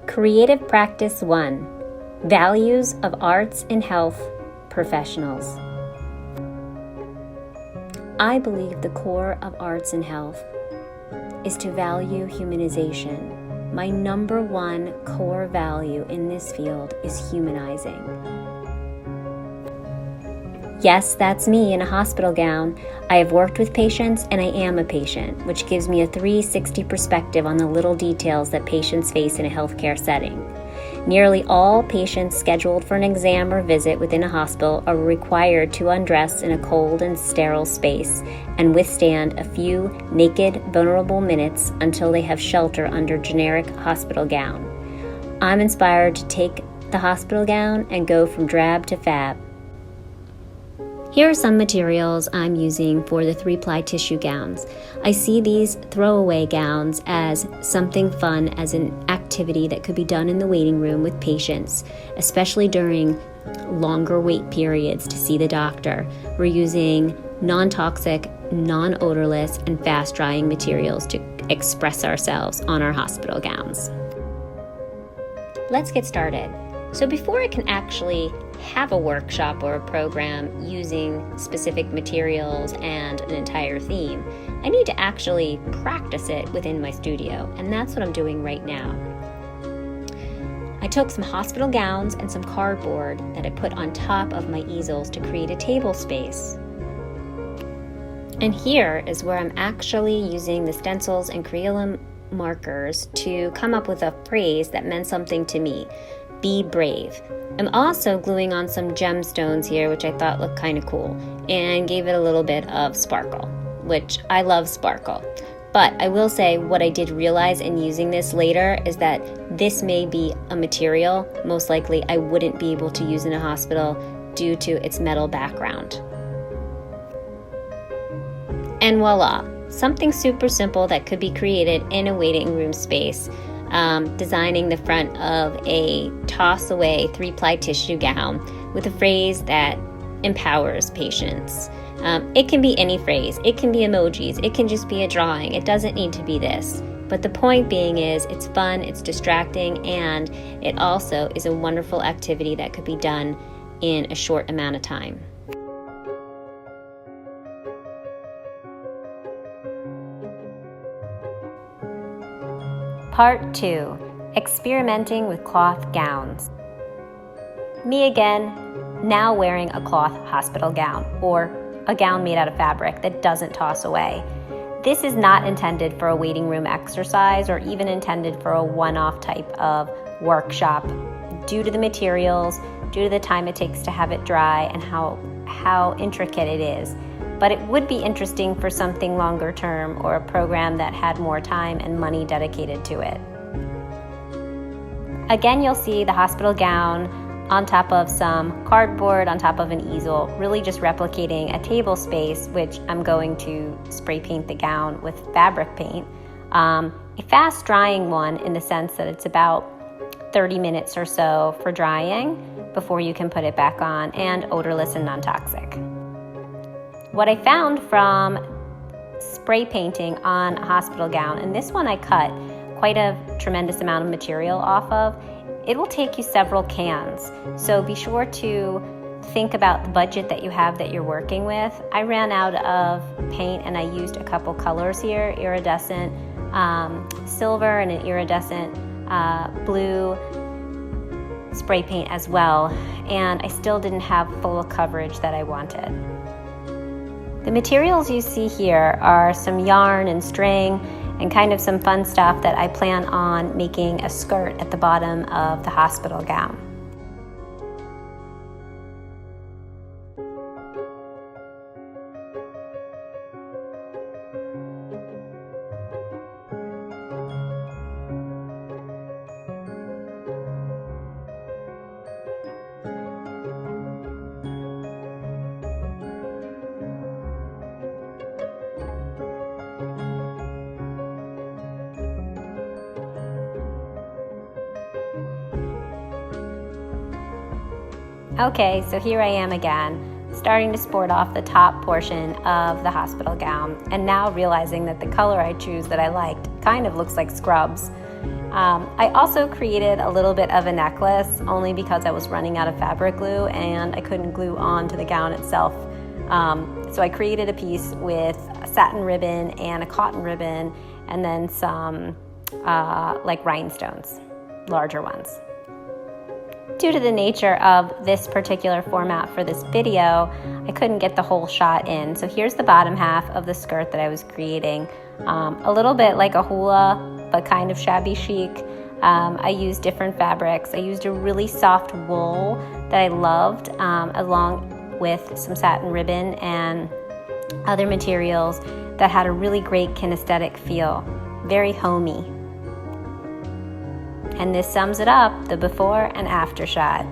Creative Practice 1: Values of Arts and Health Professionals. I believe the core of arts and health is to value humanization. My number one core value in this field is humanizing. Yes, that's me in a hospital gown. I have worked with patients and I am a patient, which gives me a 360 perspective on the little details that patients face in a healthcare setting. Nearly all patients scheduled for an exam or visit within a hospital are required to undress in a cold and sterile space and withstand a few naked, vulnerable minutes until they have shelter under generic hospital gown. I'm inspired to take the hospital gown and go from drab to fab. Here are some materials I'm using for the 3-ply tissue gowns. I see these throwaway gowns as something fun, as an activity that could be done in the waiting room with patients, especially during longer wait periods to see the doctor. We're using non-toxic, non-odorless, and fast-drying materials to express ourselves on our hospital gowns. Let's get started. So before I can actually have a workshop or a program using specific materials and an entire theme, I need to actually practice it within my studio, and that's what I'm doing right now. I took some hospital gowns and some cardboard that I put on top of my easels to create a table space. And here is where I'm actually using the stencils and Crayola markers to come up with a phrase that meant something to me. Be brave. I'm also gluing on some gemstones here, which I thought looked kind of cool, and gave it a little bit of sparkle, which I love sparkle. But I will say what I did realize in using this later is that this may be a material most likely I wouldn't be able to use in a hospital due to its metal background. And voila, something super simple that could be created in a waiting room space. Designing the front of a toss-away 3-ply tissue gown with a phrase that empowers patients. It can be any phrase. It can be emojis. It can just be a drawing. It doesn't need to be this. But the point being is it's fun, it's distracting, and it also is a wonderful activity that could be done in a short amount of time. Part 2. Experimenting with cloth gowns. Me again, now wearing a cloth hospital gown, or a gown made out of fabric that doesn't toss away. This is not intended for a waiting room exercise or even intended for a one-off type of workshop due to the materials, due to the time it takes to have it dry, and how intricate it is. But it would be interesting for something longer term or a program that had more time and money dedicated to it. Again, you'll see the hospital gown on top of some cardboard, on top of an easel, really just replicating a table space, which I'm going to spray paint the gown with fabric paint. A fast drying one in the sense that it's about 30 minutes or so for drying before you can put it back on, and odorless and non-toxic. What I found from spray painting on a hospital gown, and this one I cut quite a tremendous amount of material off of, it will take you several cans. So be sure to think about the budget that you have that you're working with. I ran out of paint and I used a couple colors here, iridescent silver and an iridescent blue spray paint as well, and I still didn't have full coverage that I wanted. The materials you see here are some yarn and string and kind of some fun stuff that I plan on making a skirt at the bottom of the hospital gown. Okay, so here I am again, starting to sport off the top portion of the hospital gown, and now realizing that the color I choose that I liked kind of looks like scrubs. I also created a little bit of a necklace only because I was running out of fabric glue and I couldn't glue on to the gown itself. So I created a piece with a satin ribbon and a cotton ribbon and then some like rhinestones, larger ones. Due to the nature of this particular format for this video, I couldn't get the whole shot in. So here's the bottom half of the skirt that I was creating. A little bit like a hula, but kind of shabby chic. I used different fabrics. I used a really soft wool that I loved, along with some satin ribbon and other materials that had a really great kinesthetic feel, very homey. And this sums it up, the before and after shot.